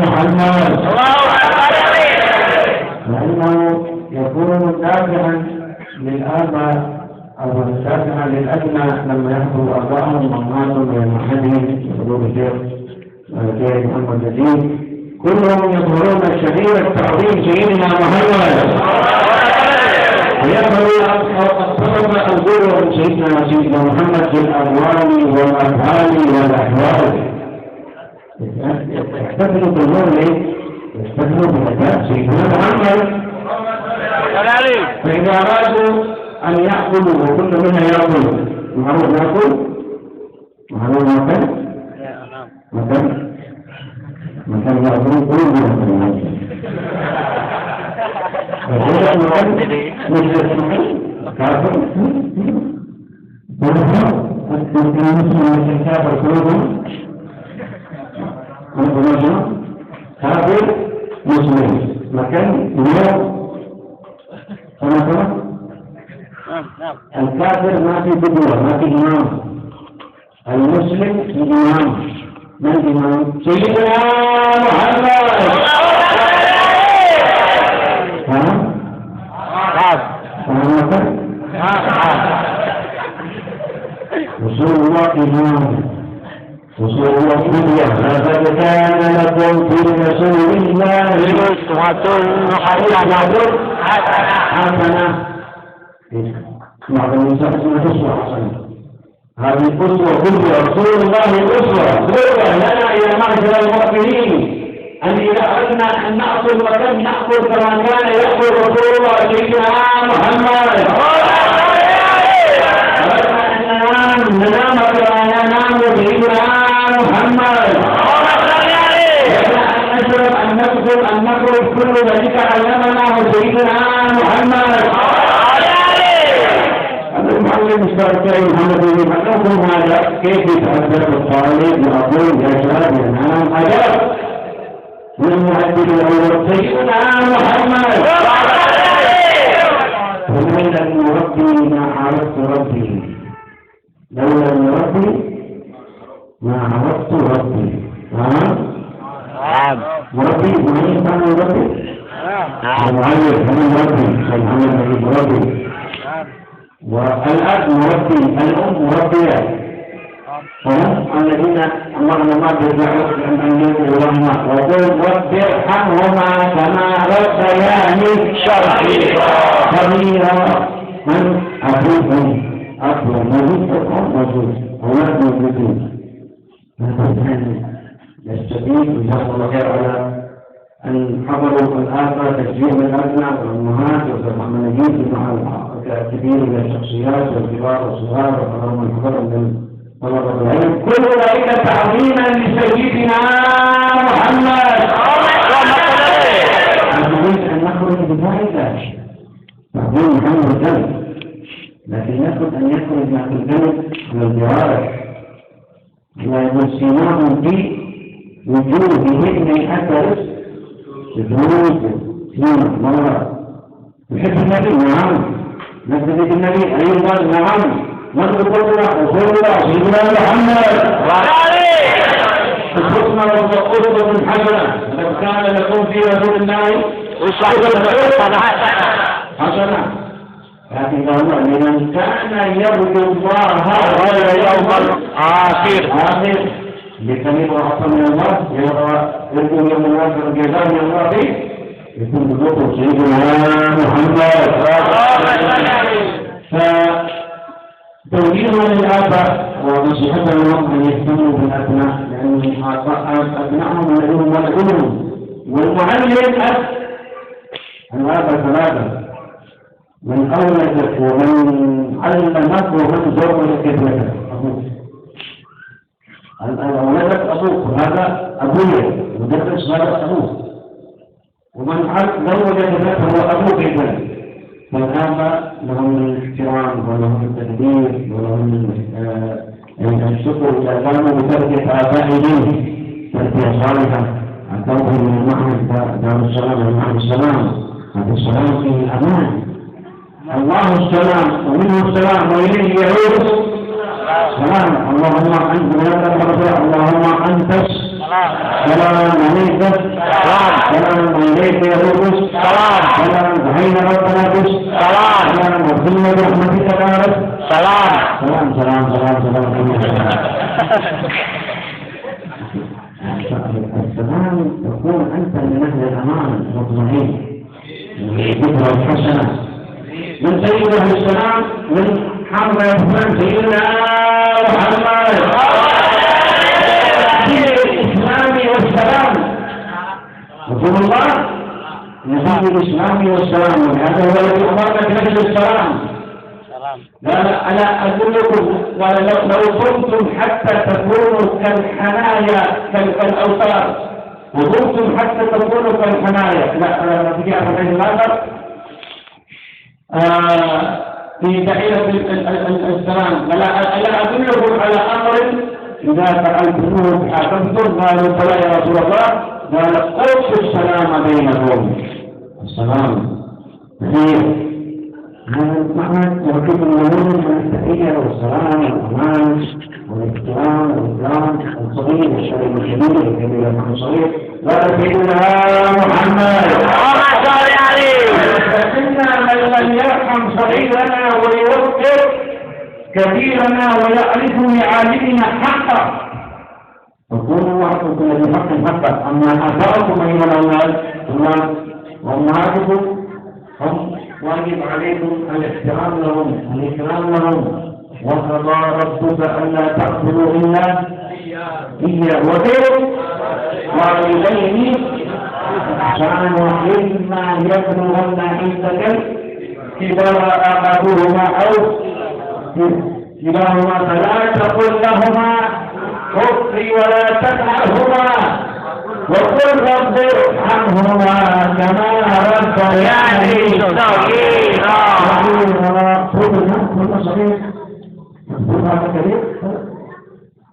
محمد لأنه يكون دافعا للآباء أو دافعا للأبناء لما يحضر آبائهم وأمهاتهم من معهدهم حضور الشيخ محمد نجيب كلهم يظهرون شعير التعظيم سيدنا محمد ويظهر الطلب الغلو سيدنا محمد في الأموال والأفعال والأحوال يحتفلوا بالمولد يحتفلوا بأداء سيدنا محمد فإذا أرادوا أن يأكلوا وكل منها يأكل معروف يأكل معروف مكان يأكلون كلهم مسلم مكان الكافر ما في بدوة ما في إمام المسلم في إمام من الإمام سيدنا محمد رسول الله إمام رسول الله قدوة لقد كان لكم في رسول الله أسوة حسنة بعض النساء اسمها أسوة حسنة هذه الأسوة قدوة رسول الله الأسوة لنا إلى معشر المؤمنين أن إذا أردنا أن نأكل وكم نأكل كما كان يأكل رسول الله سيدنا محمد أردنا أن ننام كما ينام سيدنا محمد أردنا أن نشرب أن نأكل أن نخرج كل ذلك علمناه سيدنا محمد المعلم الشرعي محمد بن محمد هذا كيف يتحدث الطالب ويقول يا شباب ينام أجل والمؤدب الأول سيدنا محمد لولا أن ربي ما عرفت ربي لولا أن ربي ما عرفت ربي ربي ما يفهم ربي المعلم من ربي سبحان الله ربي والأب مربي الأم مربية الذين اللهم ما تجعلوا أن يرحمهما وقل رب ارحمهما كما ربياني صغيرا من أبوهم أبوهم موجود أولاد موجودين يستفيد جزاك الله خير على أن حضروا الآخر تشجيع الأبناء والأمهات وتفهم نجيب مع كثير من الشخصيات والكبار والصغار وحضروا من حضر من طلبة العلم كل ذلك تعظيما لسيدنا محمد نريد أن نخرج بفائدة تعظيم محمد الجنة لكن يجب أن يخرج مع الجنة من الجوارح ويمسيناه في وجوههم من أثر الذنوب سنة مرة يحب النبي نعم نبتدي بالنبي أيضا نعم من قدوتنا رسولنا سيدنا محمد الحسنى والأسوة الحسنة لقد كان لكم في رسول الله أسوة حسنة لكن لمن كان يرجو الله واليوم الآخر لكلمة أحسن من الله يرجو يوم الآخر جزاء من الله فيه يكون بقوة سيدنا محمد فتوجيهنا للآباء ونصيحتنا لهم أن يهتموا بالأبناء لأن أبنائهم ولدهم ولدهم والمعلم الآباء ثلاثة من أولدك ومن علمك ومن زوجك ابنك أبوك أولدك أبوك هذا أبويا مدرس هذا أبوك ومن زوجك ابنك هو أبوك ابنك فالآباء لهم الاحترام ولهم التقدير ولهم الشكر إذا كانوا بتربية آبائهم تربية صالحة أعطوهم من المعهد دار السلام ومعهد السلام هذا السلام فيه الأمان الله السلام ومنه السلام وإليه يعود سلام اللهم أنت لك المرجع اللهم أنت سلام عليك سلام وإليك يعود سلام وحين ربنا بس سلام وكل برحمتك دارت سلام السلام تكون أنت من أهل الأمان المطمئن والذكرى الحسنة من سيدنا السلام من حمد عثمان سيدنا محمد الإسلام والسلام رسول الله نبي الإسلام والسلام هذا هو الذي أمرنا بنبي السلام ألا أدلكم ولو كنتم حتى تكونوا كالحنايا كالأوتار وكنتم حتى تكونوا كالحنايا لا نبي أحد الآخر في تحية السلام ألا أدلكم على أمر إذا فعلتموه حكمتم قالوا فلا يا رسول الله قال قوسوا السلام بينكم السلام خير هذا المعنى يركب المؤمن من التحية والسلام والأمان والاحترام والإكرام الصغير والشريف الكبير والكبير الصغير قال سيدنا محمد فإنا من لم يرحم صغيرنا ويوقر كبيرنا ويعرف لعالمنا حقا فكونوا وحدكم بحق حقا أما آباؤكم أيها الأولاد وأمهاتكم هم واجب عليكم الاحترام لهم الإكرام لهم وقضى ربك ألا تعبدوا إلا إياه وبالوالدين إحسانا وإما يبلغن عندك الكبر أحدهما أو كلاهما فلا تقل لهما أف ولا تنهرهما وقل رب ارحمهما كما ربياني صغيرا. كل صغير هذا كبير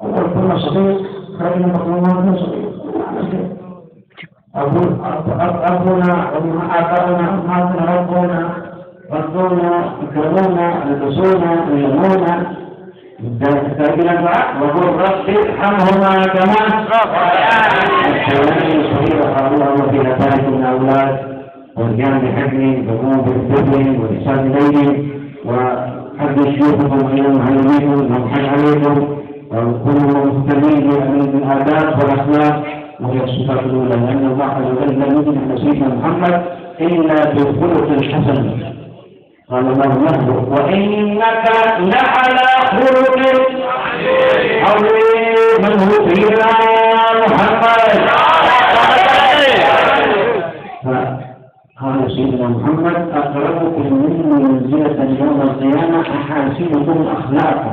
كل صغير خير مقومات صغير أبونا وآباؤنا أمهاتنا ربنا يكرمونا يلبسونا ويرمونا تستقبل الدعاء وقل رب ارحمهما كما ربياني صغيرا. اللهم في نتائج الأولاد والقيام بحفظهم وقوم بالبر والإحسان إليهم وحفظ شيوخكم إلى معلميكم والحج عليكم وكونوا مهتمين بالآداب والأخلاق وهي الصفات الأولى لأن الله عز وجل لم يمنح سيدنا محمد إلا بالخلق الحسن قال الله له وإنك لعلى خلق عظيم من هو سيدنا محمد. قال سيدنا محمد أقربكم مني منزلة يوم القيامة أحاسنكم أخلاقا.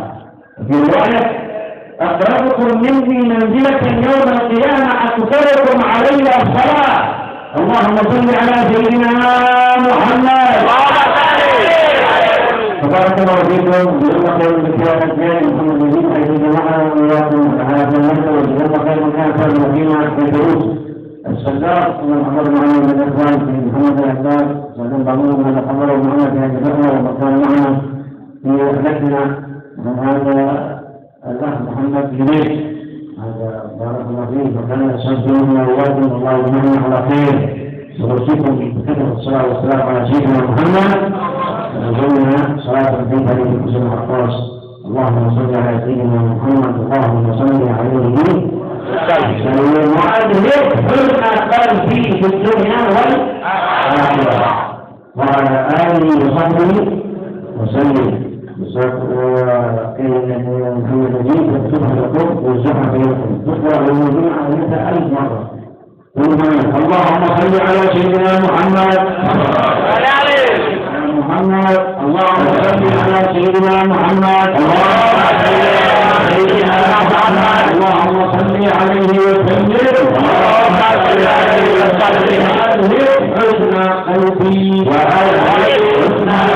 في رواية أقربكم مني منزلة يوم القيامة أكثركم علي الصلاة. اللهم صل على سيدنا محمد. تبارك الله فيكم وجزاكم خير الكتاب الجليل محمد بن حيث جمعنا وإياكم على المنهج وجزاكم خير مكان فاضل فينا في الدروس السجاد من محمد معنا من الإخوان في محمد الأحباب سلم بعضهم من الحمر ومعنا في هذه الفترة ومكان معنا في رحلتنا محمد إليه. هذا بارك الله فيك وكان سجلنا ووالدنا الله يمنع على خير. سأوصيكم بكثرة الصلاة والسلام على سيدنا محمد. نزلنا صلاة في هذه الكسر العطاس. اللهم صل على سيدنا محمد. اللهم صل عليه وسلم. وعليه حسن قلبي في الدنيا والآخرة وعلى آله وصحبه وسلم. وكان محمد نجيب يكتبها لكم ويوزعها بينكم تقرأ الموضوع عليها 1000 مرة. اللهم صل على سيدنا محمد. محمد اللهم صل على سيدنا محمد. اللهم صل عليه وسلم. حسن قلبي حسن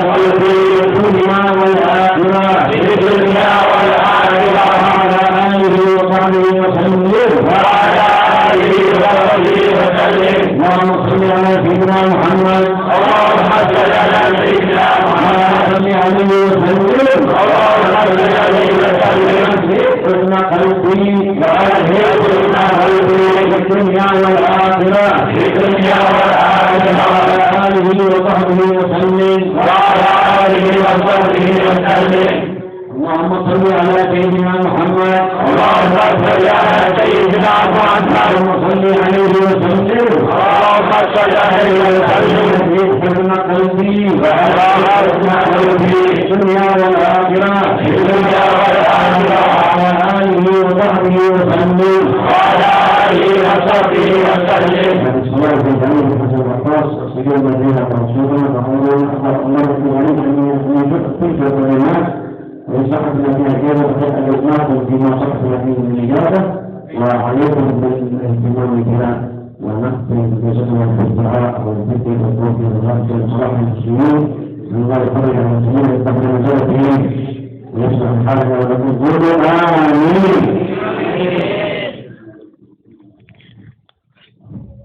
قلبي في الدنيا والآخرة وعلى آله وصحبه وسلم. اللهم صل على سيدنا محمد. اللهم صل على سيدنا محمد. صل عليه وسلم. اللهم صل عليه وسلم. حسن قلبي وعليه حسن قلبي في الدنيا والآخرة وعلى آله وصحبه وسلم. اللهم صل على سيدنا محمد. اللهم صل على سيدنا محمد. اللهم صل عليه وسلم. اللهم صل عليه وسلم. حسن قلبي وعلى حسن قلبي في الدنيا والآخرة وعلى آله وصحبه وسلم. الصلاة والسلام على الرسول السجود الذين رسولنا وقولوا الله عليك أن تلك الكلمات ويصحب الذين كانوا قد أجبناكم فيما صحب فيه من الإجابة وعليكم بالاهتمام بها ونختم بجدوى الدعاء والذكر والتوفيق والغرب لصلاح المسلمين من الله يفرج عن المسلمين ويستقبل مجالتهم ويصلح حالنا ولكم قولوا آمين.